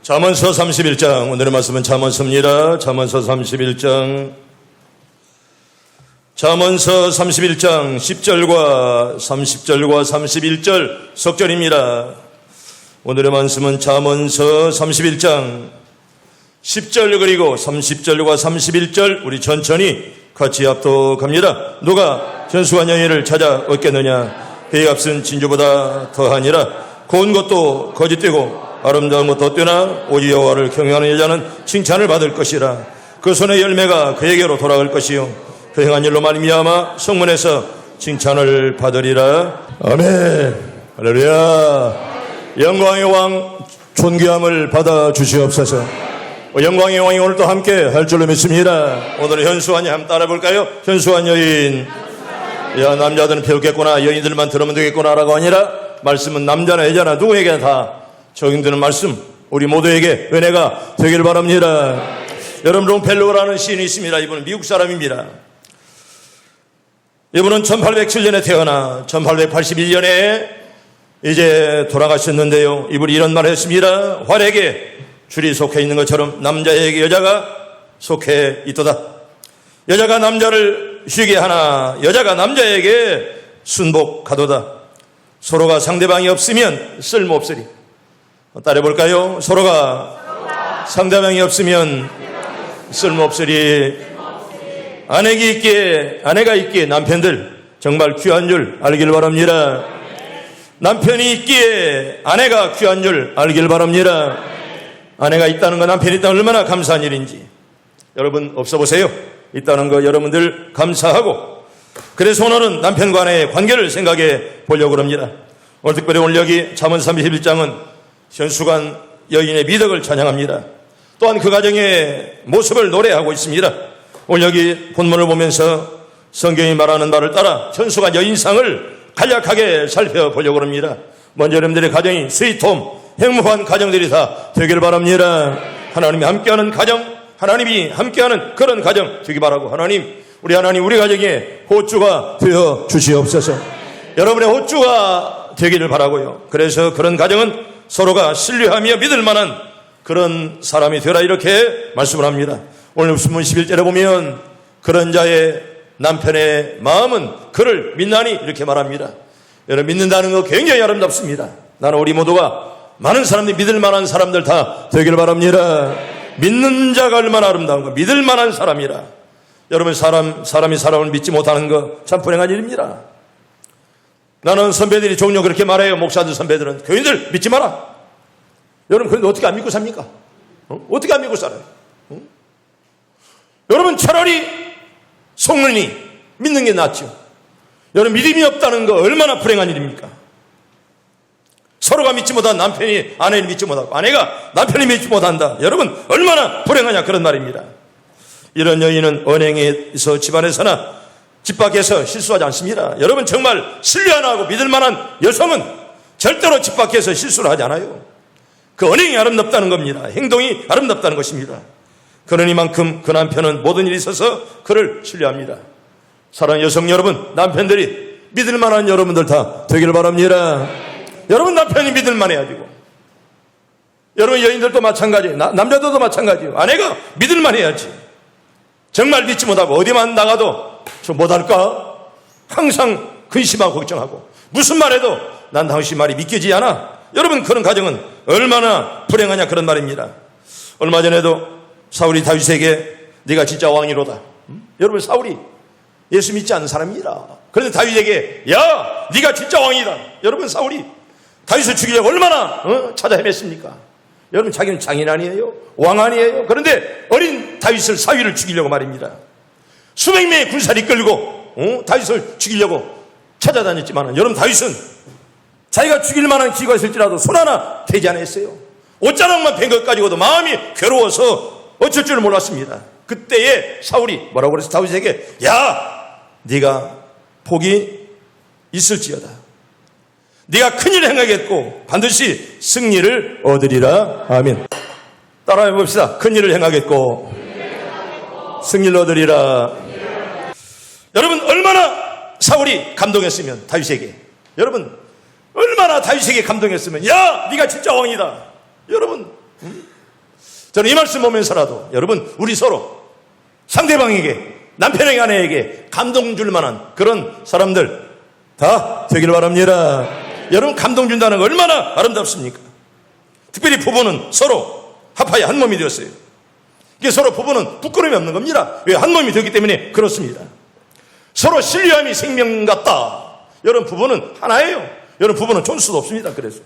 잠언서 31장, 오늘의 말씀은 잠언서입니다. 잠언서 31장 10절과 30절과 31절 석절입니다. 오늘의 말씀은 잠언서 31장 10절 그리고 30절과 31절 우리 천천히 같이 합독합니다. 누가 현수한 여인을 찾아 얻겠느냐? 그의 값은 진주보다 더하니라. 고운 것도 거짓되고 아름다운 것도 뛰나 오직 여호와를 경외하는 여자는 칭찬을 받을 것이라. 그 손의 열매가 그에게로 돌아갈 것이요 그 행한 일로 말미암아 성문에서 칭찬을 받으리라. 아멘. 할렐루야. 영광의 왕 존귀함을 받아 주시옵소서. 영광의 왕이 오늘 또 함께 할 줄로 믿습니다. 오늘 현수한 여인 한번 따라 볼까요? 현수한 여인. 야, 남자들은 배우겠구나, 여인들만 들으면 되겠구나라고 아니라 말씀은 남자나 여자나 누구에게나 다 적용되는 말씀, 우리 모두에게 은혜가 되길 바랍니다. 여러분, 롱펠로우라는 시인이 있습니다. 이분은 미국 사람입니다. 이분은 1807년에 태어나 1881년에 이제 돌아가셨는데요. 이분이 이런 말을 했습니다. 활에게 줄이 속해 있는 것처럼 남자에게 여자가 속해 있도다. 여자가 남자를 쉬게 하나 여자가 남자에게 순복하도다. 서로가 상대방이 없으면 쓸모없으리. 따라해볼까요? 서로가 상대방이 없으면 쓸모없으리. 아내가 있기에 남편들 정말 귀한 줄 알길 바랍니다. 남편이 있기에 아내가 귀한 줄 알길 바랍니다. 아내가 있다는 거, 남편이 있다는 거 얼마나 감사한 일인지 여러분 없어 보세요. 있다는 거 여러분들 감사하고, 그래서 오늘은 남편과 아내의 관계를 생각해 보려고 합니다. 오늘 특별히 오늘 여기 잠언 31장은 현수간 여인의 미덕을 찬양합니다. 또한 그 가정의 모습을 노래하고 있습니다. 오늘 여기 본문을 보면서 성경이 말하는 바를 따라 현수간 여인상을 간략하게 살펴보려고 합니다. 먼저 여러분들의 가정이 스위트홈, 행복한 가정들이 다 되길 바랍니다. 하나님이 함께하는 가정, 하나님이 함께하는 그런 가정 되기 바라고, 하나님, 우리 하나님 우리 가정에 호주가 되어 주시옵소서. 여러분의 호주가 되기를 바라고요. 그래서 그런 가정은 서로가 신뢰하며 믿을 만한 그런 사람이 되라, 이렇게 말씀을 합니다. 오늘 본문 11절에 보면 그런 자의 남편의 마음은 그를 믿나니 이렇게 말합니다. 여러분, 믿는다는 거 굉장히 아름답습니다. 나는 우리 모두가 많은 사람들이 믿을 만한 사람들 다 되길 바랍니다. 믿는 자가 얼마나 아름다운 거, 믿을 만한 사람이라. 여러분, 사람이 사람을 믿지 못하는 거 참 불행한 일입니다. 나는 선배들이 종종 그렇게 말해요. 목사들 선배들은 교인들 믿지 마라. 여러분, 그런데 어떻게 안 믿고 삽니까? 어떻게 안 믿고 살아요? 여러분, 차라리 속는이 믿는 게 낫죠. 여러분, 믿음이 없다는 거 얼마나 불행한 일입니까? 서로가 믿지 못한 남편이 아내를 믿지 못하고 아내가 남편이 믿지 못한다. 여러분, 얼마나 불행하냐, 그런 말입니다. 이런 여인은 언행에서 집안에서나 집 밖에서 실수하지 않습니다. 여러분, 정말 신뢰 하나 하고 믿을 만한 여성은 절대로 집 밖에서 실수를 하지 않아요. 그 언행이 아름답다는 겁니다. 행동이 아름답다는 것입니다. 그러니만큼 그 남편은 모든 일이 있어서 그를 신뢰합니다. 사랑하는 여성 여러분, 남편들이 믿을 만한 여러분들 다 되기를 바랍니다. 여러분, 남편이 믿을 만해야 되고, 여러분 여인들도 마찬가지예요. 남자들도 마찬가지예요. 아내가 믿을 만해야지. 정말 믿지 못하고 어디만 나가도 저 못할까? 항상 근심하고 걱정하고 무슨 말해도 난 당신 말이 믿기지 않아. 여러분, 그런 가정은 얼마나 불행하냐, 그런 말입니다. 얼마 전에도 사울이 다윗에게 네가 진짜 왕이로다. 여러분, 사울이 예수 믿지 않는 사람이라. 그런데 다윗에게 야, 네가 진짜 왕이다. 여러분, 사울이 다윗을 죽이려고 얼마나 찾아 헤맸습니까? 여러분, 자기는 장인 아니에요? 왕 아니에요? 그런데 어린 다윗을, 사위를 죽이려고 말입니다. 수백 명의 군사를 이끌고 다윗을 죽이려고 찾아다녔지만, 여러분, 다윗은 자기가 죽일 만한 기회가 있을지라도 손 하나 대지 않았어요. 옷자락만 뺀 것 가지고도 마음이 괴로워서 어쩔 줄을 몰랐습니다. 그때에 사울이 뭐라고 그래서 다윗에게 야, 네가 복이 있을지어다. 네가 큰일을 행하겠고 반드시 승리를 얻으리라. 아멘. 따라해 봅시다. 큰일을 행하겠고 승리를 얻으리라. 여러분, 얼마나 사울이 감동했으면 다윗에게, 여러분 얼마나 다윗에게 감동했으면 야, 네가 진짜 왕이다. 여러분, 저는 이 말씀 보면서라도 여러분, 우리 서로 상대방에게, 남편에게, 아내에게 감동 줄 만한 그런 사람들 다 되길 바랍니다. 여러분, 감동 준다는 거 얼마나 아름답습니까? 특별히 부부는 서로 합하여 한 몸이 되었어요. 이게 서로 부부는 부끄러움이 없는 겁니다. 왜? 한 몸이 되었기 때문에 그렇습니다. 서로 신뢰함이 생명 같다. 여러분, 부부는 하나예요. 여러분, 부부는 존수도 없습니다. 그래서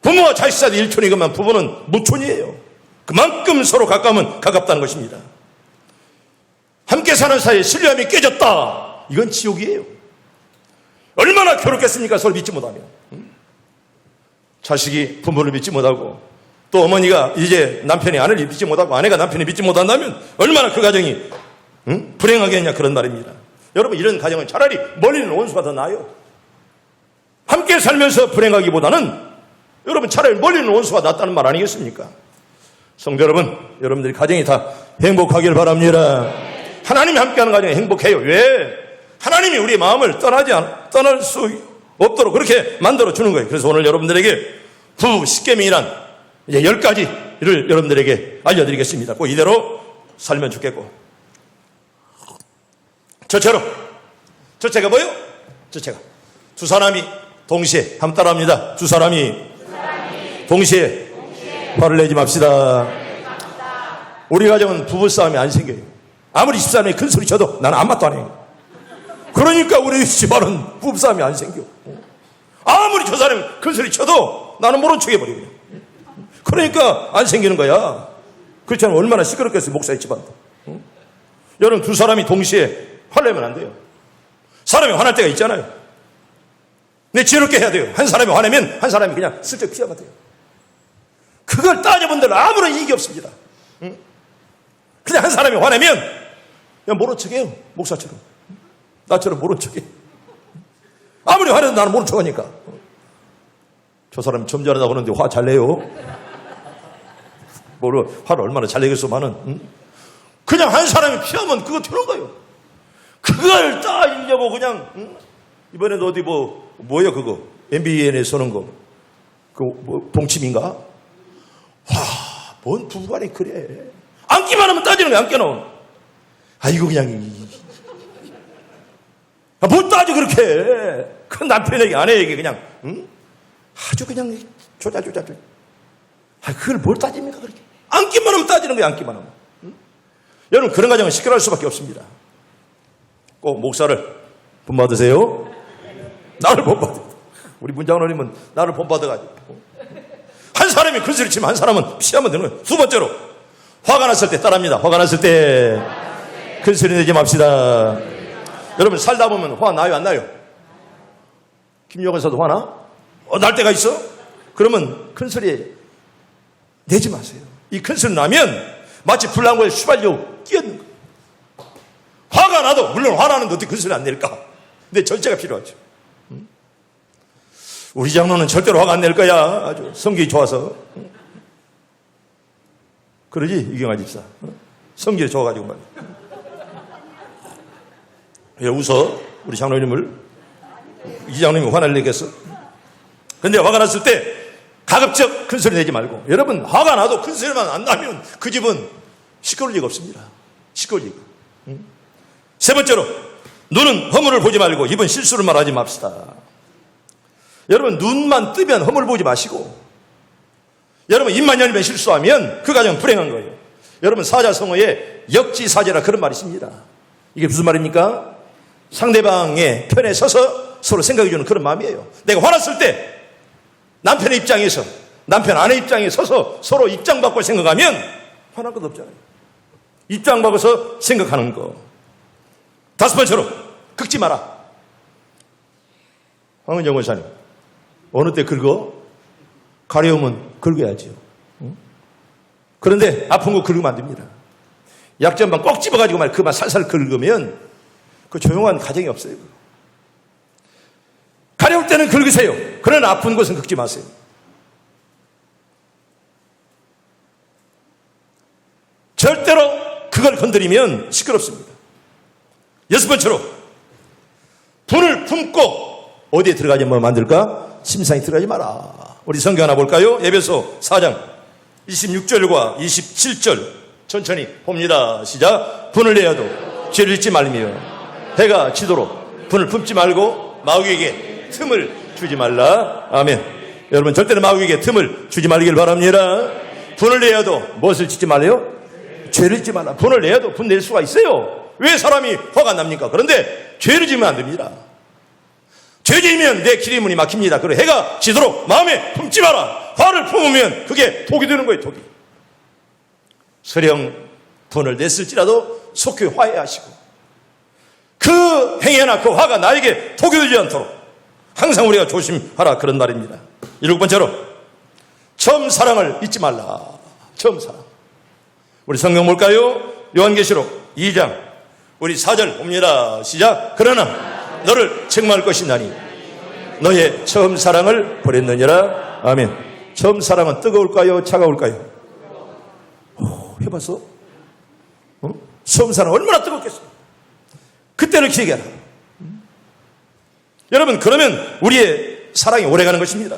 부모와 자식 사이 1촌이지만 부부는 무촌이에요. 그만큼 서로 가까우면 가깝다는 것입니다. 함께 사는 사이에 신뢰함이 깨졌다. 이건 지옥이에요. 얼마나 괴롭겠습니까? 서로 믿지 못하면. 자식이 부모를 믿지 못하고, 또 어머니가 이제 남편이 아내를 믿지 못하고, 아내가 남편을 믿지 못한다면 얼마나 그 가정이 불행하겠냐, 그런 말입니다. 여러분, 이런 가정은 차라리 멀리 있는 원수가 더 나아요. 함께 살면서 불행하기보다는 여러분, 차라리 멀리 있는 원수가 낫다는 말 아니겠습니까? 성도 여러분, 여러분들이 가정이 다 행복하길 바랍니다. 하나님이 함께하는 가정이 행복해요. 왜? 하나님이 우리의 마음을 떠날 수 없도록 그렇게 만들어 주는 거예요. 그래서 오늘 여러분들에게 부부 십계명이란 이제 10가지를 여러분들에게 알려드리겠습니다. 꼭 이대로 살면 좋겠고, 저처럼, 저체가 뭐예요? 저체가 두 사람이 동시에, 한번 따라합니다. 두 사람이 동시에 화를 내지 맙시다. 우리 가정은 부부싸움이 안 생겨요. 아무리 집사람이 큰 소리 쳐도 나는 아무 말도 안 해요. 그러니까 우리 집안은 부부싸움이 안 생겨. 아무리 저 사람이 큰 소리 쳐도 나는 모른 척 해버리고. 그러니까 안 생기는 거야. 그렇지 않으면 얼마나 시끄럽겠어요, 목사의 집안도. 여러분, 두 사람이 동시에 화내면 안 돼요. 사람이 화날 때가 있잖아요. 근데 지혜롭게 해야 돼요. 한 사람이 화내면 한 사람이 그냥 슬쩍 피하면 돼요. 그걸 따져본들 아무런 이익이 없습니다. 그냥 한 사람이 화내면 그냥 모른 척해요. 목사처럼. 나처럼 모른 척해. 아무리 화내도 나는 모른 척하니까. 저 사람이 점잖하다고 하는데 화 잘 내요. 화를 얼마나 잘 내겠어만은. 그냥 한 사람이 피하면 그거 되는 거예요. 그걸 따지려고 그냥. 이번에도 어디 뭐예요 그거? MBN에 서는 거. 동침인가? 와, 뭔 부부간에 그래. 앉기만 하면 따지는 거야, 앉겨놓은. 아이고, 그냥. 못 따져, 그렇게. 그 남편에게, 아내에게 그냥, 아주 그냥 조자. 그걸 뭘 따집니까, 그렇게. 앉기만 하면 따지는 거야, 앉기만 하면. 여러분, 그런 가정은 시끄러울 수밖에 없습니다. 꼭 목사를 본받으세요. 나를 본받아. 우리 문장로님은 나를 본받아가지고. 한 사람이 큰 소리 치면 한 사람은 피하면 되는 거예요. 두 번째로, 화가 났을 때 따라합니다. 화가 났을 때 큰 소리 내지 맙시다. 여러분, 살다 보면 화 나요, 안 나요? 김여관사도 화나? 날 때가 있어? 그러면 큰 소리 내지 마세요. 이 큰 소리 나면 마치 불난거에 휘발유 끼얹는 거예요. 화가 나도, 물론 화나는데 어떻게 큰 소리 안 낼까? 근데 절제가 필요하죠. 우리 장로는 절대로 화가 안 낼 거야. 아주 성격이 좋아서. 그러지, 이경아 집사. 성격이 좋아가지고 말이야. 왜 웃어? 우리 장로님을. 이 장로님이 화날 내겠어? 근데 화가 났을 때 가급적 큰 소리 내지 말고. 여러분, 화가 나도 큰 소리만 안 나면 그 집은 시끄러울 리가 없습니다. 시끄러울 리가. 세 번째로, 눈은 허물을 보지 말고 입은 실수를 말하지 맙시다. 여러분, 눈만 뜨면 허물 보지 마시고, 여러분, 입만 열면 실수하면 그 가정은 불행한 거예요. 여러분, 사자성어에 역지사지라 그런 말이 있습니다. 이게 무슨 말입니까? 상대방의 편에 서서 서로 생각해주는 그런 마음이에요. 내가 화났을 때 남편의 입장에서, 남편 아내 입장에 서서 서로 입장 바꿔 생각하면 화날 것 없잖아요. 입장 바꿔서 생각하는 거. 다섯 번째로, 긁지 마라. 황은정 원사님, 어느 때 긁어? 가려우면 긁어야지요. 그런데 아픈 거 긁으면 안 됩니다. 약점만 꼭 집어가지고 말 그만 살살 긁으면 그 조용한 가정이 없어요. 가려울 때는 긁으세요. 그러나 아픈 곳은 긁지 마세요. 절대로 그걸 건드리면 시끄럽습니다. 여섯 번째로, 분을 품고 어디에 들어가지 뭐 만들까? 심상에 들어가지 마라. 우리 성경 하나 볼까요? 에베소 4장 26절과 27절 천천히 봅니다. 시작. 분을 내어도 죄를 짓지 말며 해가 지도록 분을 품지 말고 마귀에게 틈을 주지 말라. 아멘. 여러분 절대로 마귀에게 틈을 주지 말길 바랍니다. 분을 내어도 무엇을 짓지 말래요? 죄를 짓지 말라. 분을 내어도 분 낼 수가 있어요. 왜 사람이 화가 납니까? 그런데 죄를 지으면 안 됩니다. 죄 지으면 내 길의 문이 막힙니다. 그래 해가 지도록 마음에 품지 마라. 화를 품으면 그게 독이 되는 거예요. 독이. 설령 분을 냈을지라도 속히 화해하시고 그 행위나 그 화가 나에게 독이 되지 않도록 항상 우리가 조심하라 그런 말입니다. 7번째로 처음 사랑을 잊지 말라. 처음 사랑. 우리 성경 볼까요? 요한계시록 2장 우리 4절 봅니다. 시작. 그러나 너를 책망할 것이 나니 너의 처음 사랑을 버렸느니라. 아멘. 처음 사랑은 뜨거울까요? 차가울까요? 해봤어? 처음 사랑 얼마나 뜨겁겠어? 그때를 기억해라. 여러분 그러면 우리의 사랑이 오래가는 것입니다.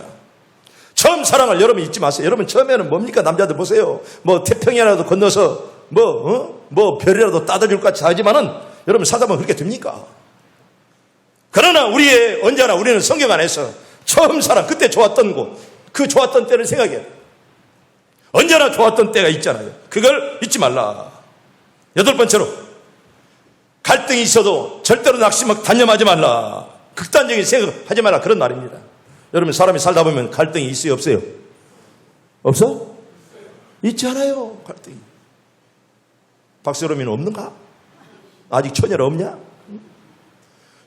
처음 사랑을 여러분 잊지 마세요. 여러분 처음에는 뭡니까? 남자들 보세요. 뭐 태평양이라도 건너서 뭐 별이라도 따돌릴 것 같이 하지만은 여러분 사다 보면 그렇게 됩니까? 그러나 언제나 우리는 성경 안에서 처음 사랑, 그때 좋았던 곳, 그 좋았던 때를 생각해야 돼요. 언제나 좋았던 때가 있잖아요. 그걸 잊지 말라. 8번째로 갈등이 있어도 절대로 낙심하고 단념하지 말라. 극단적인 생각하지 말라. 그런 말입니다. 여러분 사람이 살다 보면 갈등이 있어요? 없어요? 없어? 있잖아요. 갈등이. 박세롬이는 없는가? 아직 처녀라 없냐?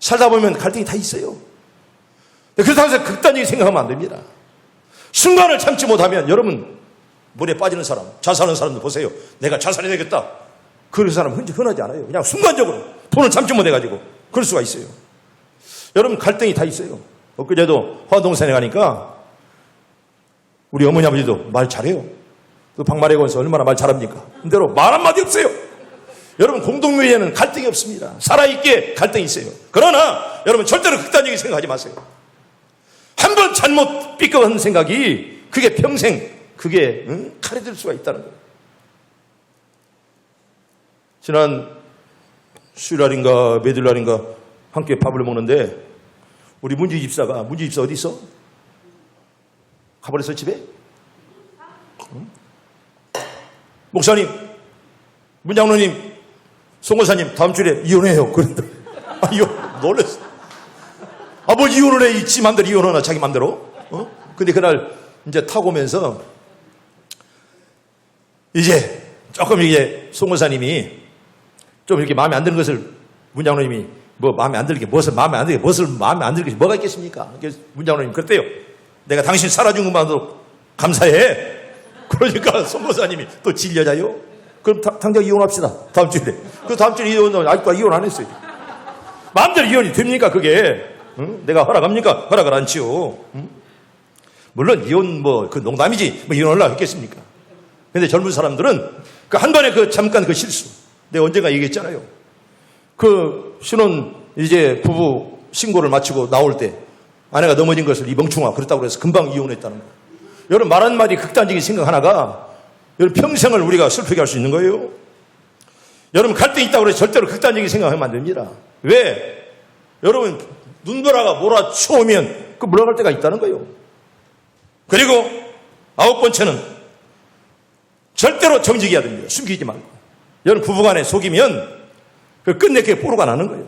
살다 보면 갈등이 다 있어요. 그렇다고 해서 극단적인 생각하면 안 됩니다. 순간을 참지 못하면 여러분 물에 빠지는 사람, 자살하는 사람들 보세요. 내가 자살해야 되겠다. 그런 사람은 흔하지 않아요. 그냥 순간적으로 돈을 참지 못해가지고 그럴 수가 있어요. 여러분 갈등이 다 있어요. 엊그제도 화동산에 가니까 우리 어머니 아버지도 말 잘해요. 또 박마래 권서 얼마나 말 잘합니까? 근데로 말 한마디 없어요. 여러분 공동묘지에는 갈등이 없습니다. 살아있게 갈등이 있어요. 그러나 여러분 절대로 극단적인 생각하지 마세요. 한 번 잘못 삐끗한 생각이 그게 평생 그게 칼이 될 수가 있다는 거예요. 지난 수요일날인가 매주일날인가 함께 밥을 먹는데 우리 문지 집사 어디 있어? 가버렸어 집에? 목사님, 문장로님, 송고사님 다음 주에 이혼해요. 그런데 놀랬어. 뭘 이혼을 해? 지 맘대로 이혼하나 자기 맘대로? 근데 그날 이제 타고 오면서 이제 조금 송고사님이 좀 이렇게 마음에 안 드는 것을 문장로님이 마음에 안 들게 무엇을 마음에 안 들게 뭐가 있겠습니까? 문장로님 그랬대요. 내가 당신 살아준 것만으로 감사해. 그러니까 송고사님이 또 질 여자요? 그럼 당장 이혼합시다. 다음 주에. 그 다음 주에 아직도 이혼 안 했어요. 마음대로 이혼이 됩니까 그게? 내가 허락합니까? 허락을 안 치요. 물론 이혼 그 농담이지 이혼하려고 했겠습니까? 근데 젊은 사람들은 그 한 번에 잠깐 그 실수. 내가 언젠가 얘기했잖아요. 그 신혼 이제 부부 신고를 마치고 나올 때 아내가 넘어진 것을 이 멍충아 그랬다고 해서 금방 이혼했다는 거예요. 여러분 말 한마디 극단적인 생각 하나가 여러분 평생을 우리가 슬프게 할 수 있는 거예요. 여러분 갈등이 있다고 해서 절대로 극단적인 생각하면 안 됩니다. 왜? 여러분 눈보라가 몰아치우면 그 물러갈 때가 있다는 거예요. 그리고 9번째는 절대로 정직해야 됩니다. 숨기지 말고. 여러분 부부간에 속이면 끝내 그게 뽀로가 나는 거예요.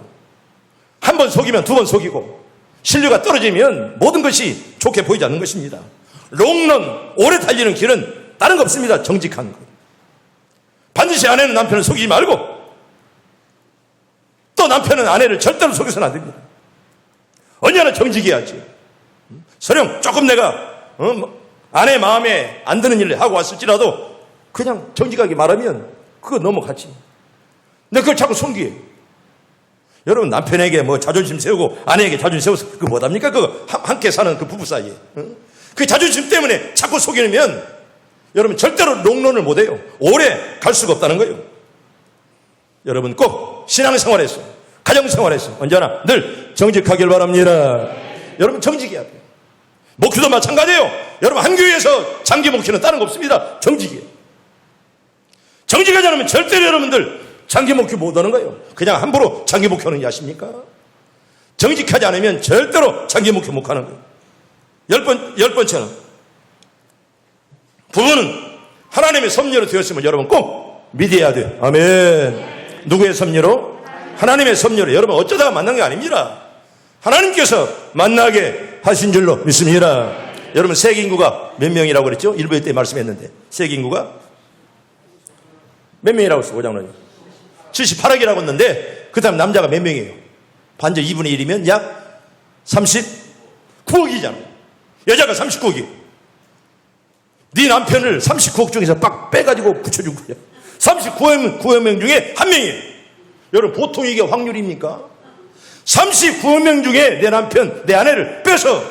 한 번 속이면 두 번 속이고 신뢰가 떨어지면 모든 것이 좋게 보이지 않는 것입니다. 롱런 오래 달리는 길은 다른 거 없습니다. 정직한 거. 반드시 아내는 남편을 속이지 말고 또 남편은 아내를 절대로 속여서는 안 됩니다. 언제나 정직해야지. 설령 조금 내가 아내 마음에 안 드는 일을 하고 왔을지라도 그냥 정직하게 말하면 그거 넘어가지. 근데 그걸 자꾸 숨기해. 여러분 남편에게 자존심 세우고 아내에게 자존심 세워서 그거 뭐답니까? 그거 함께 사는 그 부부 사이에. 그 자존심 때문에 자꾸 속이면 여러분 절대로 롱런을 못해요. 오래 갈 수가 없다는 거예요. 여러분 꼭 신앙생활에서 가정생활에서 언제나 늘 정직하길 바랍니다. 여러분 정직해야 돼요. 목회도 마찬가지예요. 여러분, 한 교회에서 장기 목회는 다른 거 없습니다. 정직이에요. 정직하지 않으면 절대로 여러분들 장기 목회 못하는 거예요. 그냥 함부로 장기 목회하는 게 아십니까? 정직하지 않으면 절대로 장기 목회 못 하는 거예요. 열 번째는, 부부는 하나님의 섭리로 되었으면 여러분 꼭 믿어야 돼요. 아멘. 누구의 섭리로? 하나님의 섭리로. 여러분, 어쩌다가 만난 게 아닙니다. 하나님께서 만나게 하신 줄로 믿습니다. 여러분, 세계 인구가 몇 명이라고 그랬죠? 일부 때 말씀했는데, 세계 인구가 몇 명이라고 했어요, 오장로님? 78억이라고 했는데, 그 다음 남자가 몇 명이에요? 반절 2분의 1이면 약 39억이잖아요. 여자가 39억이에요. 네 남편을 39억 중에서 빡 빼가지고 붙여준 거예요. 39억 명 중에 한 명이에요. 여러분, 보통 이게 확률입니까? 39억 명 중에 내 남편, 내 아내를 빼서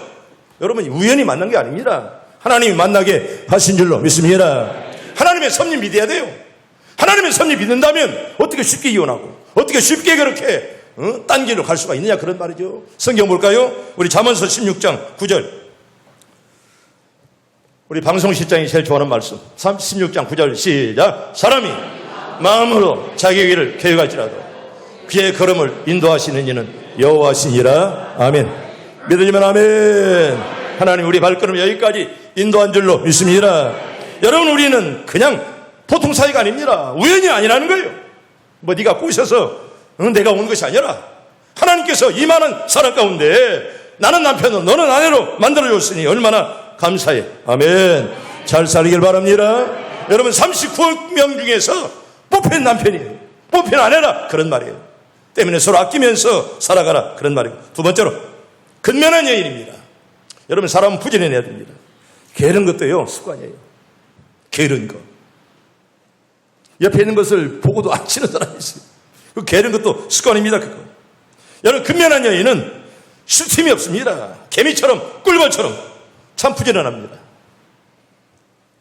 여러분 우연히 만난 게 아닙니다. 하나님이 만나게 하신 줄로 믿습니다. 하나님의 섭리 믿어야 돼요. 하나님의 섭리 믿는다면 어떻게 쉽게 이혼하고 어떻게 쉽게 그렇게 딴 길로 갈 수가 있느냐, 그런 말이죠. 성경 볼까요? 우리 잠언서 16장 9절. 우리 방송실장이 제일 좋아하는 말씀. 16장 9절 시작. 사람이 마음으로 자기 길을 계획할지라도 그의 걸음을 인도하시는 이는 여호와시니라. 아멘. 믿으시면 아멘. 하나님 우리 발걸음 여기까지 인도한 줄로 믿습니다. 여러분, 우리는 그냥 보통 사이가 아닙니다. 우연이 아니라는 거예요. 뭐 네가 꼬셔서 내가 온 것이 아니라 하나님께서 이 많은 사람 가운데 나는 남편으로 너는 아내로 만들어줬으니 얼마나 감사해. 아멘. 잘 살길 바랍니다. 여러분, 39억 명 중에서 뽑힌 남편이에요. 뽑힌 아내라, 그런 말이에요. 때문에 서로 아끼면서 살아가라, 그런 말이에요. 두 번째로, 근면한 여인입니다. 여러분, 사람은 부지런해야 됩니다. 게으른 것도요, 습관이에요. 게으른 거. 옆에 있는 것을 보고도 안 치는 사람이 있어요. 그 게으른 것도 습관입니다, 그거. 여러분, 근면한 여인은 쉴 틈이 없습니다. 개미처럼, 꿀벌처럼 참 부지런합니다.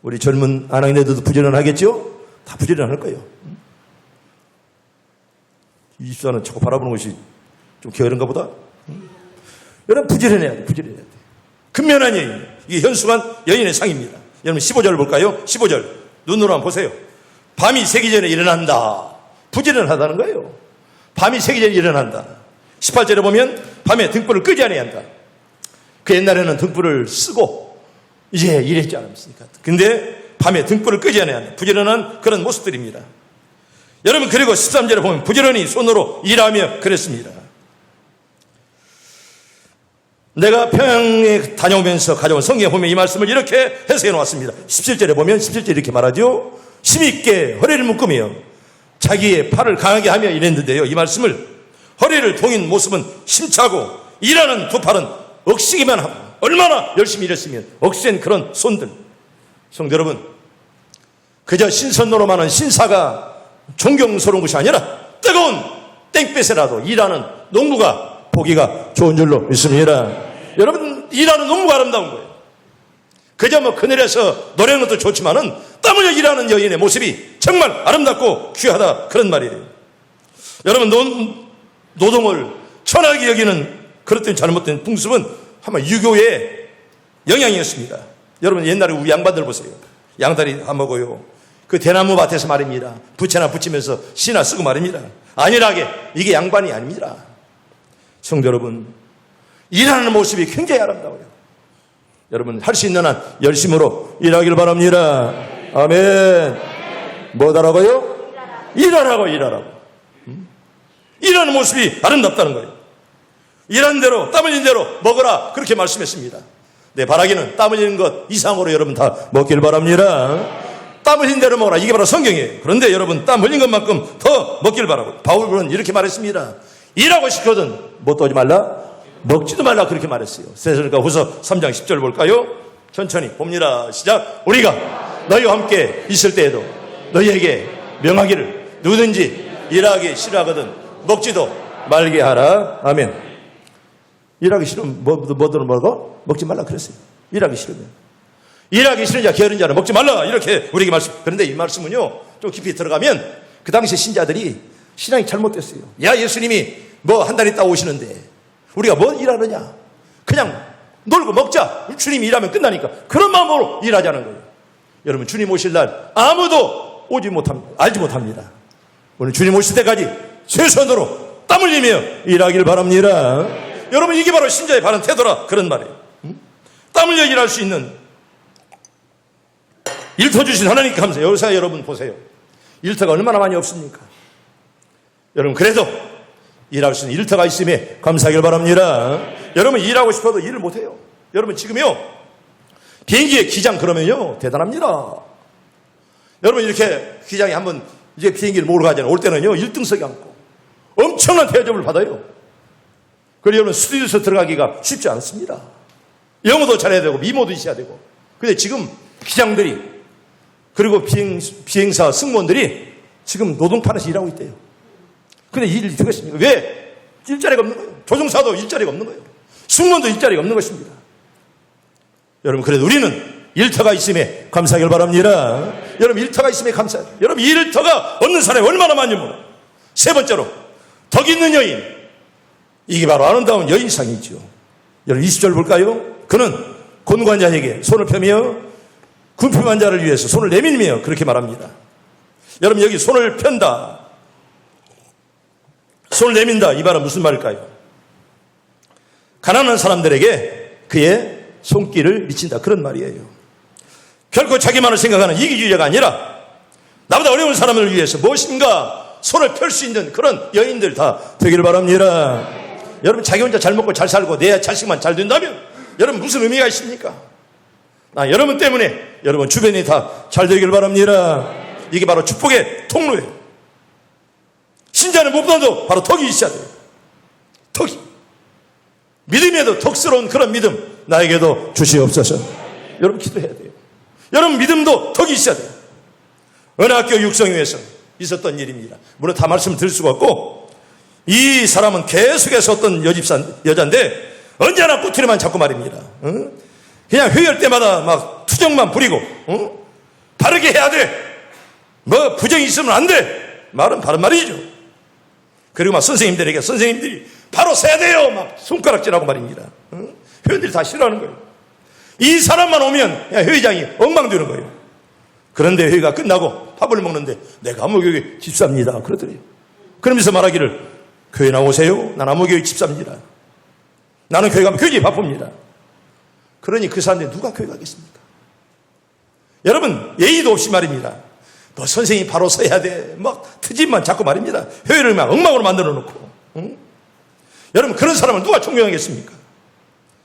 우리 젊은 아낙네들도 부지런하겠죠? 다 부지런할 거예요. 24는 자꾸 바라보는 것이 좀 게으른가 보다. 여러분, 부지런해야 돼. 부지런해야 돼. 근면한 여인, 이게 현수한 여인의 상입니다. 여러분, 15절 볼까요? 15절 눈으로 한번 보세요. 밤이 새기 전에 일어난다. 부지런하다는 거예요. 밤이 새기 전에 일어난다. 18절에 보면 밤에 등불을 끄지 않아야 한다. 그 옛날에는 등불을 쓰고 이제 일했지 않습니까? 근데 밤에 등불을 끄지 않아야 한다. 부지런한 그런 모습들입니다. 여러분, 그리고 13절에 보면 부지런히 손으로 일하며 그랬습니다. 내가 평양에 다녀오면서 가져온 성경에 보면 이 말씀을 이렇게 해석해 놓았습니다. 17절에 보면 17절에 이렇게 말하죠. 힘있게 허리를 묶으며 자기의 팔을 강하게 하며 일했는데요. 이 말씀을 허리를 동인 모습은 힘차고 일하는 두 팔은 억시기만 하고 얼마나 열심히 일했으면 억센 그런 손들. 성도 여러분, 그저 신선노로만은 신사가 존경스러운 것이 아니라 뜨거운 땡볕에라도 일하는 농부가 보기가 좋은 줄로 믿습니다. 여러분, 일하는 농부가 아름다운 거예요. 그저 뭐 그늘에서 노래하는 것도 좋지만은 땀 흘려 일하는 여인의 모습이 정말 아름답고 귀하다, 그런 말이에요. 여러분, 노동을 천하게 여기는 그렇던 잘못된 풍습은 아마 유교의 영향이었습니다. 여러분, 옛날에 우리 양반들 보세요. 양다리 다 먹어요. 그 대나무 밭에서 말입니다. 부채나 붙이면서 시나 쓰고 말입니다. 안일하게. 이게 양반이 아닙니다. 성도 여러분, 일하는 모습이 굉장히 아름다워요. 여러분, 할 수 있는 한 열심으로 일하길 바랍니다. 아멘. 뭐하라고요? 일하라고. 일하는 모습이 아름답다는 거예요. 일한 대로, 땀 흘린 대로 먹어라, 그렇게 말씀했습니다. 네, 바라기는 땀 흘리는 것 이상으로 여러분 다 먹길 바랍니다. 땀 흘린 대로 먹어라, 이게 바로 성경이에요. 그런데 여러분, 땀 흘린 것만큼 더 먹길 바라고. 바울은 이렇게 말했습니다. 일하고 싶거든 뭣도 하지 말라, 먹지도 말라, 그렇게 말했어요. 세살니까 후서 3장 10절 볼까요? 천천히 봅니다. 시작. 우리가 너희와 함께 있을 때에도 너희에게 명하기를 누구든지 일하기 싫어하거든 먹지도 말게 하라. 아멘. 일하기 싫으면 뭐든 먹어? 먹지 말라 그랬어요. 일하기 싫으면. 일하기 싫은 자, 게으른 자는 먹지 말라, 이렇게 우리에게 말씀. 그런데 이 말씀은요, 좀 깊이 들어가면 그 당시 신자들이 신앙이 잘못됐어요. 야, 예수님이 뭐 한 달 있다 오시는데 우리가 뭐 일하느냐? 그냥 놀고 먹자. 주님이 일하면 끝나니까. 그런 마음으로 일하자는 거예요. 여러분, 주님 오실 날 아무도 오지 못합니다. 알지 못합니다. 오늘 주님 오실 때까지 최선으로 땀 흘리며 일하길 바랍니다. 여러분, 이게 바로 신자의 바른 태도라 그런 말이에요. 땀 흘려 일할 수 있는 일터 주신 하나님께 감사해요. 여기서 여러분 보세요. 일터가 얼마나 많이 없습니까? 여러분, 그래도 일할 수 있는 일터가 있음에 감사하길 바랍니다. 여러분, 일하고 싶어도 일을 못해요. 여러분, 지금요 비행기에 기장 그러면요 대단합니다. 여러분, 이렇게 기장이 한번 이제 비행기를 몰고 가잖아요. 올 때는요 1등석에 앉고 엄청난 대접을 받아요. 그리고 여러분, 스튜디오에서 들어가기가 쉽지 않습니다. 영어도 잘해야 되고 미모도 있어야 되고. 근데 지금 기장들이 그리고 비행사 승무원들이 지금 노동판에서 일하고 있대요. 근데 이 일이 되겠습니까? 왜? 일자리가 없는 거예요. 조종사도 일자리가 없는 거예요. 승무원도 일자리가 없는 것입니다. 여러분, 그래도 우리는 일터가 있음에 감사하길 바랍니다. 여러분, 일터가 있음에 감사해요. 여러분, 이 일터가 없는 사람이 얼마나 많은지 몰라요. 세 번째로, 덕 있는 여인. 이게 바로 아름다운 여인상이죠. 여러분, 20절 볼까요? 그는 곤관자에게 손을 펴며 군필한 자를 위해서 손을 내밀며 그렇게 말합니다. 여러분, 여기 손을 편다, 손을 내민다, 이 말은 무슨 말일까요? 가난한 사람들에게 그의 손길을 미친다, 그런 말이에요. 결코 자기만을 생각하는 이기주의자가 아니라 나보다 어려운 사람을 위해서 무엇인가 손을 펼 수 있는 그런 여인들 다 되기를 바랍니다. 여러분, 자기 혼자 잘 먹고 잘 살고 내 자식만 잘 된다면 여러분 무슨 의미가 있습니까? 여러분 때문에 여러분 주변이 다 잘 되길 바랍니다. 이게 바로 축복의 통로예요. 신자는 무엇보다도 바로 덕이 있어야 돼요. 덕이. 믿음에도 덕스러운 그런 믿음 나에게도 주시옵소서. 여러분, 기도해야 돼요. 여러분, 믿음도 덕이 있어야 돼요. 어느 학교 육성회에서 있었던 일입니다. 물론 다 말씀을 드릴 수가 없고, 이 사람은 계속해서 어떤 여자인데 언제나 꼬투리만 잡고 말입니다. 그냥 회의할 때마다 막 투정만 부리고, 바르게 해야 돼. 뭐 부정이 있으면 안 돼. 말은 바른 말이죠. 그리고 막 선생님들이 바로 서야 돼요. 막 손가락질하고 말입니다. 회원들이 다 싫어하는 거예요. 이 사람만 오면 회의장이 엉망되는 거예요. 그런데 회의가 끝나고 밥을 먹는데 내가 암호교회 집사입니다. 그러더래요. 그러면서 말하기를, 교회 나오세요. 난 암호교회 집사입니다. 나는 교회 가면 굉장히 바쁩니다. 그러니 그 사람들이 누가 교회 가겠습니까? 여러분, 예의도 없이 말입니다. 너 선생님이 바로 서야 돼. 막 트집만 잡고 말입니다. 회의를 막 엉망으로 만들어 놓고. 여러분, 그런 사람을 누가 존경하겠습니까?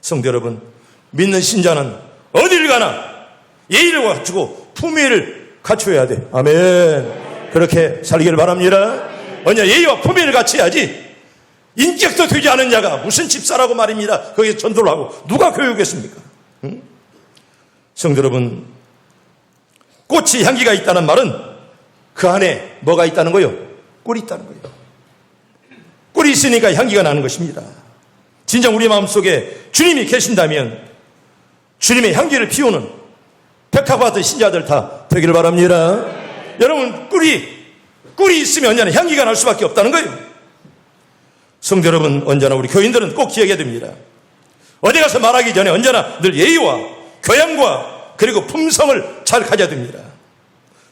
성도 여러분, 믿는 신자는 어딜 가나 예의를 갖추고 품위를 갖춰야 돼. 아멘. 그렇게 살기를 바랍니다. 언제 예의와 품위를 갖춰야지 인격도 되지 않은 자가 무슨 집사라고 말입니다. 거기서 전도를 하고 누가 교육했습니까? 성도 여러분, 꽃이 향기가 있다는 말은 그 안에 뭐가 있다는 거예요? 꿀이 있다는 거예요. 꿀이 있으니까 향기가 나는 것입니다. 진정 우리 마음속에 주님이 계신다면 주님의 향기를 피우는 백합화된 신자들 다 되기를 바랍니다. 여러분, 꿀이 있으면 언제나 향기가 날 수밖에 없다는 거예요. 성도 여러분, 언제나 우리 교인들은 꼭 기억해야 됩니다. 어디 가서 말하기 전에 언제나 늘 예의와 교양과 그리고 품성을 잘 가져야 됩니다.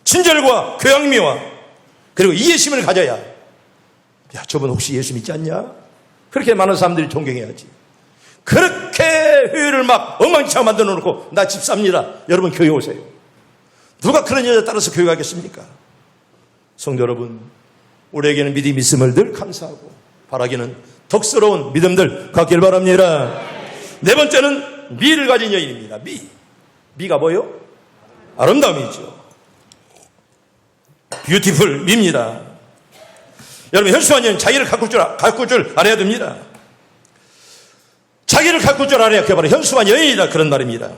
친절과 교양미와 그리고 이해심을 가져야, 야, 저분 혹시 예수 믿지 않냐? 그렇게 많은 사람들이 존경해야지. 그렇게 회의를 막 엉망진창 만들어 놓고 나 집사입니다. 여러분, 교회 오세요. 누가 그런 여자 따라서 교회 가겠습니까? 성도 여러분, 우리에게는 믿음이 있음을 늘 감사하고 바라기는 덕스러운 믿음들 갖길 바랍니다. 네 번째는 미를 가진 여인입니다. 미가 뭐예요? 아름다움이죠. 뷰티풀 미입니다. 여러분, 현수한 여인 자기를 가꿀 줄 알아야 됩니다. 자기를 가꿀 줄 알아야 그게 바로 현수한 여인이다, 그런 말입니다.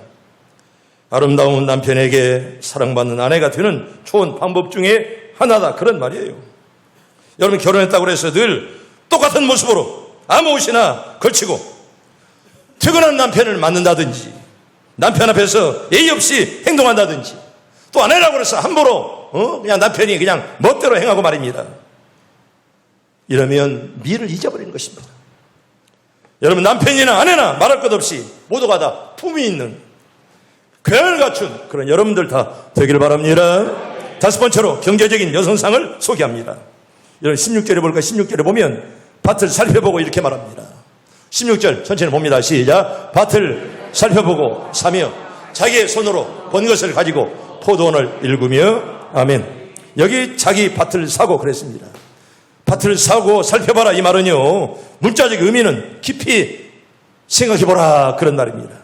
아름다운 남편에게 사랑받는 아내가 되는 좋은 방법 중에 하나다, 그런 말이에요. 여러분, 결혼했다고 해서 늘 똑같은 모습으로 아무 옷이나 걸치고 퇴근한 남편을 만난다든지 남편 앞에서 예의 없이 행동한다든지 또 아내라고 해서 함부로 그냥 남편이 그냥 멋대로 행하고 말입니다. 이러면 미를 잊어버리는 것입니다. 여러분, 남편이나 아내나 말할 것 없이 모두가 다 품위 있는 교양을 갖춘 그런 여러분들 다 되기를 바랍니다. 다섯 번째로 경제적인 여성상을 소개합니다. 여러분 16절에 볼까? 16절에 보면 밭을 살펴보고 이렇게 말합니다. 16절 천천히 봅니다. 시작. 밭을 살펴보고 사며 자기의 손으로 본 것을 가지고 포도원을 일구며. 아멘. 여기 자기 밭을 사고 그랬습니다. 밭을 사고 살펴봐라 이 말은요, 문자적 의미는 깊이 생각해보라 그런 말입니다.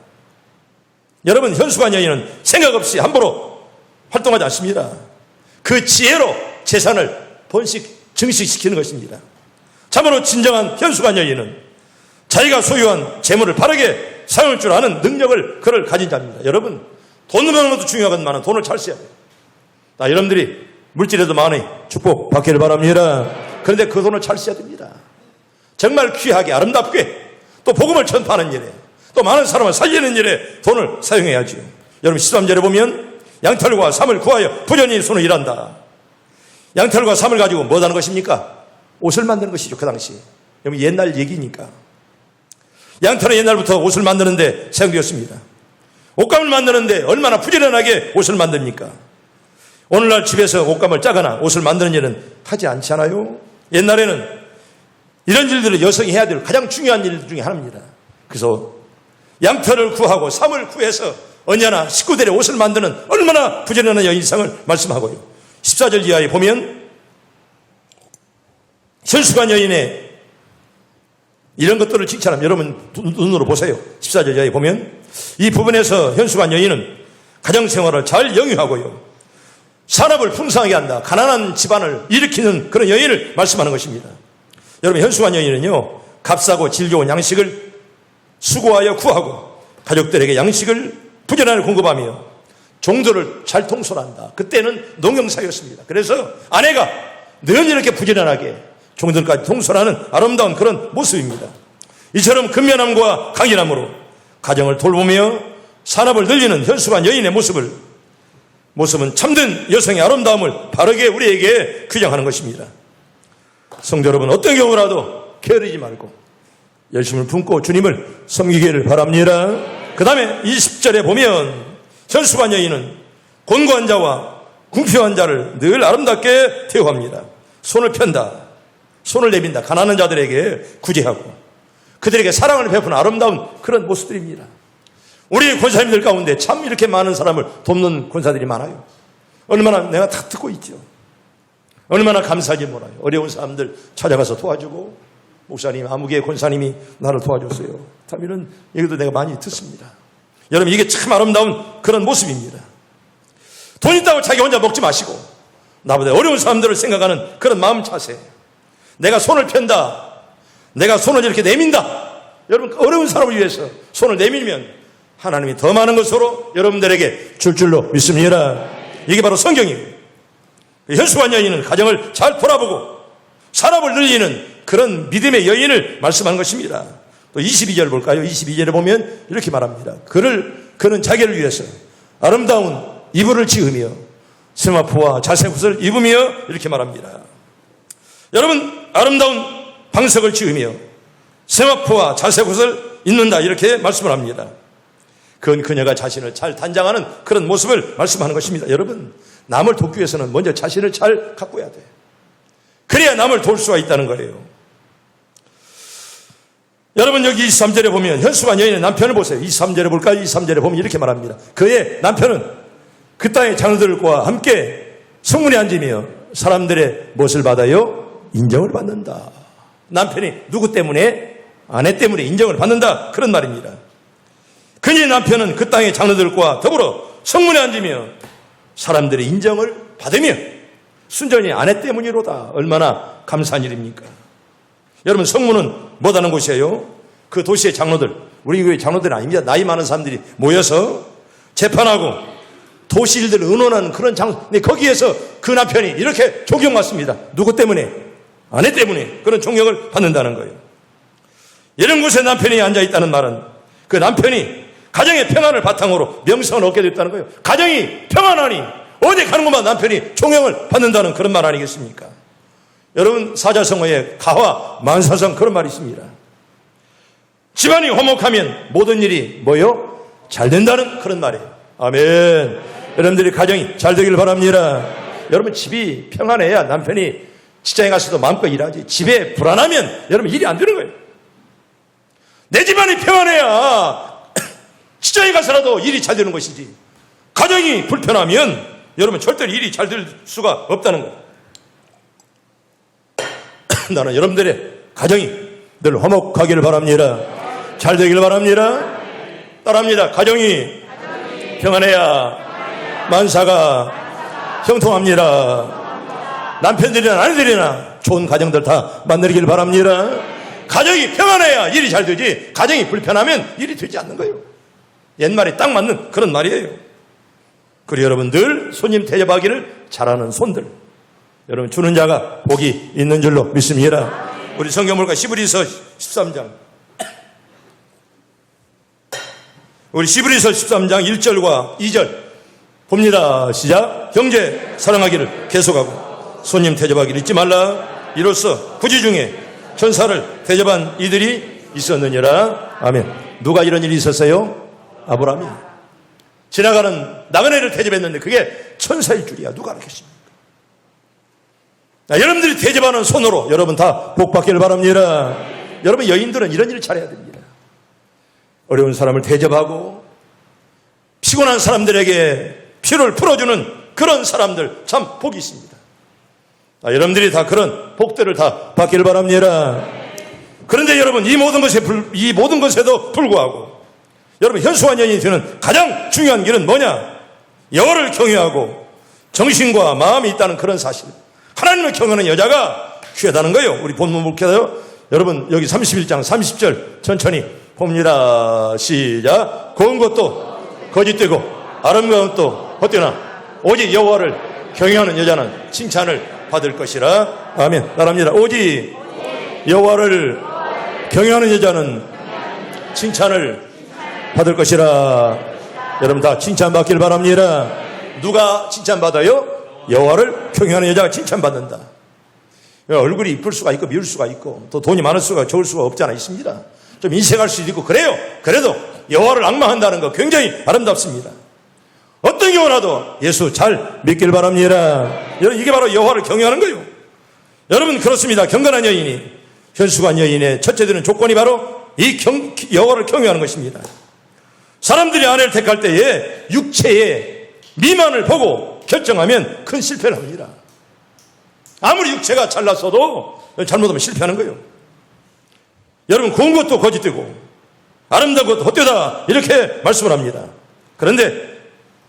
여러분, 현수관 여인은 생각 없이 함부로 활동하지 않습니다. 그 지혜로 재산을 증식시키는 것입니다. 참으로 진정한 현수관 여인은 자기가 소유한 재물을 바르게 사용할 줄 아는 능력을 그를 가진 자입니다. 여러분, 돈 버는 것도 중요하지만 돈을 잘 써야 돼요. 여러분들이 물질에도 많이 축복 받기를 바랍니다. 그런데 그 돈을 잘 써야 됩니다. 정말 귀하게 아름답게 또 복음을 전파하는 일에 또 많은 사람을 살리는 일에 돈을 사용해야죠. 여러분 13절에 보면 양털과 삼을 구하여 부전히 손을 일한다. 양털과 삼을 가지고 뭐 하는 것입니까? 옷을 만드는 것이죠. 그 당시. 여러분 옛날 얘기니까. 양털은 옛날부터 옷을 만드는데 사용되었습니다. 옷감을 만드는데 얼마나 부지런하게 옷을 만듭니까? 오늘날 집에서 옷감을 짜거나 옷을 만드는 일은 하지 않잖아요. 옛날에는 이런 일들을 여성이 해야 될 가장 중요한 일 중에 하나입니다. 그래서 양털을 구하고 삼을 구해서 언제나 식구들의 옷을 만드는 얼마나 부지런한 여인상을 말씀하고요. 14절 이하에 보면 현수관 여인의 이런 것들을 칭찬하면 여러분 눈으로 보세요. 14절 이하에 보면 이 부분에서 현수관 여인은 가정생활을 잘 영위하고요, 산업을 풍성하게 한다. 가난한 집안을 일으키는 그런 여인을 말씀하는 것입니다. 여러분 현수관 여인은요, 값싸고 질 좋은 양식을 수고하여 구하고 가족들에게 양식을 부지런히 공급하며 종들을 잘 통솔한다. 그때는 농경사였습니다. 그래서 아내가 늘 이렇게 부지런하게 종들까지 통솔하는 아름다운 그런 모습입니다. 이처럼 근면함과 강인함으로 가정을 돌보며 산업을 늘리는 현수관 여인의 모습은 참된 여성의 아름다움을 바르게 우리에게 규정하는 것입니다. 성도 여러분, 어떤 경우라도 게으르지 말고 열심을 품고 주님을 섬기기를 바랍니다. 그 다음에 20절에 보면 현수관 여인은 곤고한 자와 궁핍한 자를 늘 아름답게 대우합니다. 손을 편다, 손을 내민다. 가난한 자들에게 구제하고 그들에게 사랑을 베푸는 아름다운 그런 모습들입니다. 우리 권사님들 가운데 참 이렇게 많은 사람을 돕는 권사들이 많아요. 얼마나 내가 다 듣고 있죠. 얼마나 감사하지 몰라요. 어려운 사람들 찾아가서 도와주고, 목사님, 아무개 권사님이 나를 도와줬어요. 참 이런 얘기도 내가 많이 듣습니다. 여러분, 이게 참 아름다운 그런 모습입니다. 돈 있다고 자기 혼자 먹지 마시고 나보다 어려운 사람들을 생각하는 그런 마음 자세. 내가 손을 편다, 내가 손을 이렇게 내민다. 여러분, 어려운 사람을 위해서 손을 내밀면 하나님이 더 많은 것으로 여러분들에게 줄 줄로 믿습니다. 이게 바로 성경이에요. 현수관 여인은 가정을 잘 돌아보고 산업을 늘리는 그런 믿음의 여인을 말씀하는 것입니다. 또 22절 볼까요? 22절에 보면 이렇게 말합니다. 그는 자기를 위해서 아름다운 이불을 지으며 세마포와 자색옷을 입으며 이렇게 말합니다. 여러분, 아름다운 방석을 지으며 세마포와 자색옷을 입는다 이렇게 말씀을 합니다. 그건 그녀가 자신을 잘 단장하는 그런 모습을 말씀하는 것입니다. 여러분, 남을 돕기 위해서는 먼저 자신을 잘 가꿔야 돼. 그래야 남을 도울 수가 있다는 거예요. 여러분, 여기 23절에 보면 현수관 여인의 남편을 보세요. 23절에 볼까요? 23절에 보면 이렇게 말합니다. 그의 남편은 그 땅의 장로들과 함께 성문에 앉으며 사람들의 무엇을 받아요? 인정을 받는다. 남편이 누구 때문에? 아내 때문에 인정을 받는다. 그런 말입니다. 그의 남편은 그 땅의 장로들과 더불어 성문에 앉으며 사람들의 인정을 받으며 순전히 아내 때문이로다. 얼마나 감사한 일입니까? 여러분, 성문은 뭐라는 곳이에요? 그 도시의 장로들, 우리 교회 장로들은 아닙니다. 나이 많은 사람들이 모여서 재판하고 도시 일들을 의논하는 그런 장소. 근데 거기에서 그 남편이 이렇게 존경받습니다. 누구 때문에? 아내 때문에 그런 존경을 받는다는 거예요. 이런 곳에 남편이 앉아있다는 말은 그 남편이 가정의 평안을 바탕으로 명성을 얻게 됐다는 거예요. 가정이 평안하니 어디 가는 곳마다 남편이 존경을 받는다는 그런 말 아니겠습니까? 여러분, 사자성어에 가화 만사성 그런 말이 있습니다. 집안이 화목하면 모든 일이 뭐요? 잘 된다는 그런 말이에요. 아멘. 여러분들이 가정이 잘 되길 바랍니다. 여러분 집이 평안해야 남편이 직장에 가서도 마음껏 일하지. 집에 불안하면 여러분 일이 안 되는 거예요. 내 집안이 평안해야 직장에 가서라도 일이 잘 되는 것이지. 가정이 불편하면 여러분 절대로 일이 잘 될 수가 없다는 거예요. 나는 여러분들의 가정이 늘 화목하기를 바랍니다. 잘 되길 바랍니다. 따라합니다. 가정이 평안해야 만사가 형통합니다. 남편들이나 아내들이나 좋은 가정들 다 만들기를 바랍니다. 가정이 평안해야 일이 잘 되지, 가정이 불편하면 일이 되지 않는 거예요. 옛말에 딱 맞는 그런 말이에요. 그리고 여러분들 손님 대접하기를 잘하는 손들, 여러분 주는 자가 복이 있는 줄로 믿습니다. 우리 성경 볼까? 시브리서 13장. 우리 시브리서 13장 1절과 2절 봅니다. 시작. 형제 사랑하기를 계속하고 손님 대접하기를 잊지 말라. 이로써 부지 중에 천사를 대접한 이들이 있었느니라. 아멘. 누가 이런 일이 있었어요? 아브라함이. 지나가는 나그네를 대접했는데 그게 천사일 줄이야. 누가 알겠습니까? 여러분들이 대접하는 손으로 여러분 다 복 받기를 바랍니다. 여러분 여인들은 이런 일을 잘해야 됩니다. 어려운 사람을 대접하고 피곤한 사람들에게 피로를 풀어주는 그런 사람들 참 복이 있습니다. 여러분들이 다 그런 복들을 다 받기를 바랍니다. 그런데 여러분 이 모든 것에도 불구하고 여러분 현수한 여인이 되는 가장 중요한 길은 뭐냐? 여호와를 경외하고 정신과 마음이 있다는 그런 사실. 하나님을 경외하는 여자가 귀하다는 거예요. 우리 본문 볼게요. 여러분 여기 31장 30절 천천히 봅니다. 시작. 고운 것도 거짓되고 아름다운 것도 헛되나 오직 여호와를 경외하는 여자는 칭찬을 받을 것이라. 아멘. 따라합니다. 오직 여호와를 경외하는 여자는 칭찬을 받을 것이라. 여러분 다 칭찬받길 바랍니다. 누가 칭찬받아요? 여호와를 경외하는 여자가 칭찬받는다. 얼굴이 이쁠 수가 있고 미울 수가 있고 또 돈이 많을 수가 적을 수가 없지 않아 있습니다. 좀 인색할 수도 있고 그래요. 그래도 여호와를 앙망한다는 거 굉장히 아름답습니다. 어떤 경우라도 예수 잘 믿길 바랍니다. 여러분 이게 바로 여호와를 경외하는 거예요. 여러분 그렇습니다. 경건한 여인이 현수관 여인의 첫째 되는 조건이 바로 이 여호와를 경외하는 것입니다. 사람들이 아내를 택할 때에 육체의 미만을 보고 결정하면 큰 실패를 합니다. 아무리 육체가 잘났어도 잘못하면 실패하는 거예요. 여러분 고운 것도 거짓되고 아름다운 것도 헛되다 이렇게 말씀을 합니다. 그런데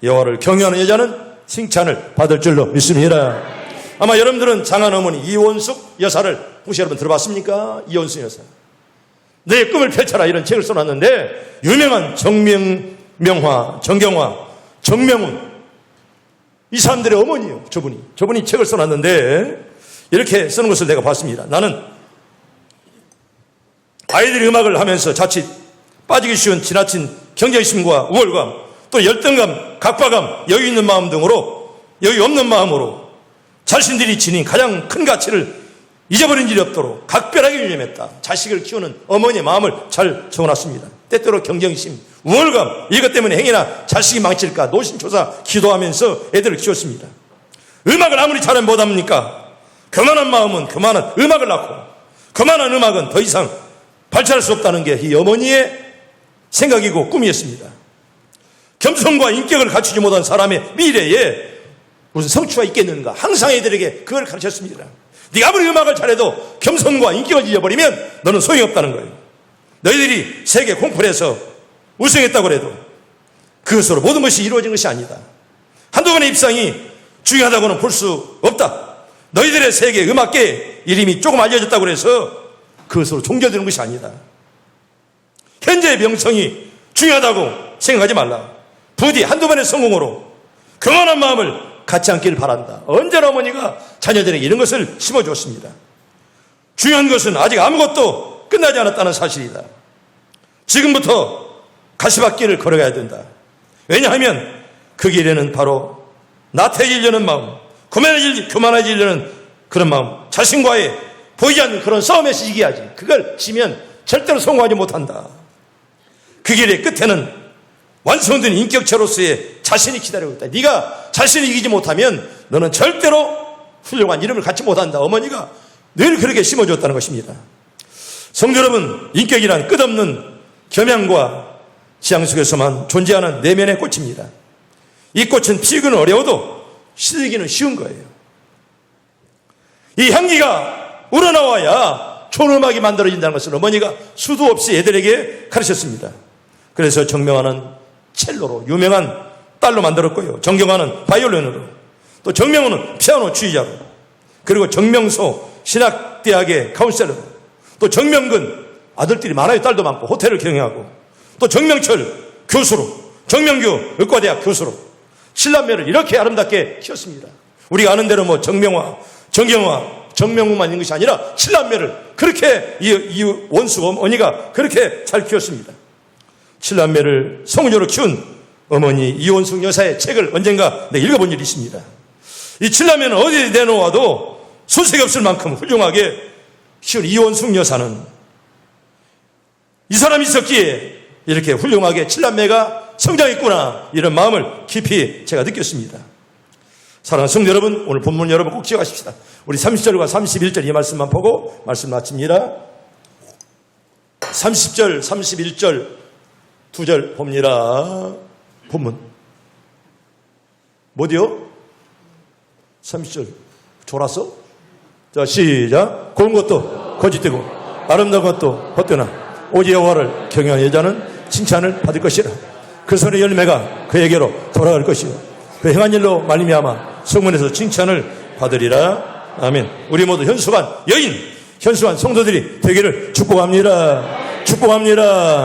여호와를 경외하는 여자는 칭찬을 받을 줄로 믿습니다. 아마 여러분들은 장한 어머니 이원숙 여사를 혹시 여러분 들어봤습니까? 이원숙 여사. 내 꿈을 펼쳐라 이런 책을 써놨는데 유명한 정명화, 정경화, 정명훈 이 사람들의 어머니예요. 저분이 책을 써놨는데 이렇게 쓰는 것을 내가 봤습니다. 나는 아이들이 음악을 하면서 자칫 빠지기 쉬운 지나친 경쟁심과 우월감 또 열등감, 각박감, 여유 있는 마음 등으로 여유 없는 마음으로 자신들이 지닌 가장 큰 가치를 잊어버린 일이 없도록 각별하게 유념했다. 자식을 키우는 어머니의 마음을 잘 적어놨습니다. 때때로 경쟁심, 우월감 이것 때문에 행여나 자식이 망칠까 노심초사 기도하면서 애들을 키웠습니다. 음악을 아무리 잘하면 못합니까? 교만한 마음은 교만한 음악을 낳고 교만한 음악은 더 이상 발전할 수 없다는 게 이 어머니의 생각이고 꿈이었습니다. 겸손과 인격을 갖추지 못한 사람의 미래에 무슨 성취가 있겠는가? 항상 애들에게 그걸 가르쳤습니다. 네가 아무리 음악을 잘해도 겸손과 인격을 잊어버리면 너는 소용이 없다는 거예요. 너희들이 세계 콩쿠르에서 우승했다고 해도 그것으로 모든 것이 이루어진 것이 아니다. 한두 번의 입상이 중요하다고는 볼 수 없다. 너희들의 세계 음악계의 이름이 조금 알려졌다고 해서 그것으로 종결되는 것이 아니다. 현재의 명성이 중요하다고 생각하지 말라. 부디 한두 번의 성공으로 교만한 마음을 갖지 않기를 바란다. 언제나 어머니가 자녀들에게 이런 것을 심어주었습니다. 중요한 것은 아직 아무것도 끝나지 않았다는 사실이다. 지금부터 가시밭길을 걸어가야 된다. 왜냐하면 그 길에는 바로 나태해지려는 마음, 교만해지려는 그런 마음, 자신과의 보이지 않는 그런 싸움에서 이겨야지. 그걸 지면 절대로 성공하지 못한다. 그 길의 끝에는 완성된 인격체로서의 자신이 기다리고 있다. 네가 자신을 이기지 못하면 너는 절대로 훌륭한 이름을 갖지 못한다. 어머니가 늘 그렇게 심어줬다는 것입니다. 성도 여러분, 인격이란 끝없는 겸양과 지향 속에서만 존재하는 내면의 꽃입니다. 이 꽃은 피우기는 어려워도 시들기는 쉬운 거예요. 이 향기가 우러나와야 좋은 음악이 만들어진다는 것을 어머니가 수도 없이 애들에게 가르쳤습니다. 그래서 정명화는 첼로로 유명한 딸로 만들었고요. 정경화는 바이올린으로, 또 정명호는 피아노 주의자로, 그리고 정명소 신학대학의 카운셀러로, 또 정명근 아들들이 많아요. 딸도 많고 호텔을 경영하고, 또 정명철 교수로, 정명규 의과대학 교수로 7남매를 이렇게 아름답게 키웠습니다. 우리가 아는 대로 뭐 정명화, 정경화, 정명훈만 있는 것이 아니라 7남매를 그렇게 이 원수 어머니가 그렇게 잘 키웠습니다. 7남매를 성녀로 키운 어머니 이원숙 여사의 책을 언젠가 내가 읽어본 일이 있습니다. 이 7남매는 어디에 내놓아도 손색이 없을 만큼 훌륭하게 키운 이원숙 여사는 이 사람이 있었기에 이렇게 훌륭하게 7남매가 성장했구나, 이런 마음을 깊이 제가 느꼈습니다. 사랑하는 성도 여러분, 오늘 본문 여러분 꼭 기억하십시다. 우리 30절과 31절 이 말씀만 보고 말씀 마칩니다. 30절, 31절 두 절 봅니다. 본문 뭐디요? 30절 졸았어? 자, 시작. 고운 것도 거짓되고 아름다운 것도 헛되나 오직 여호와를 경외하는 여자는 칭찬을 받을 것이라. 그 손의 열매가 그에게로 돌아갈 것이요 그 행한 일로 말미암아 성문에서 칭찬을 받으리라. 아멘. 우리 모두 현수한 여인, 현수한 성도들이 되기를 축복합니다. 축복합니다.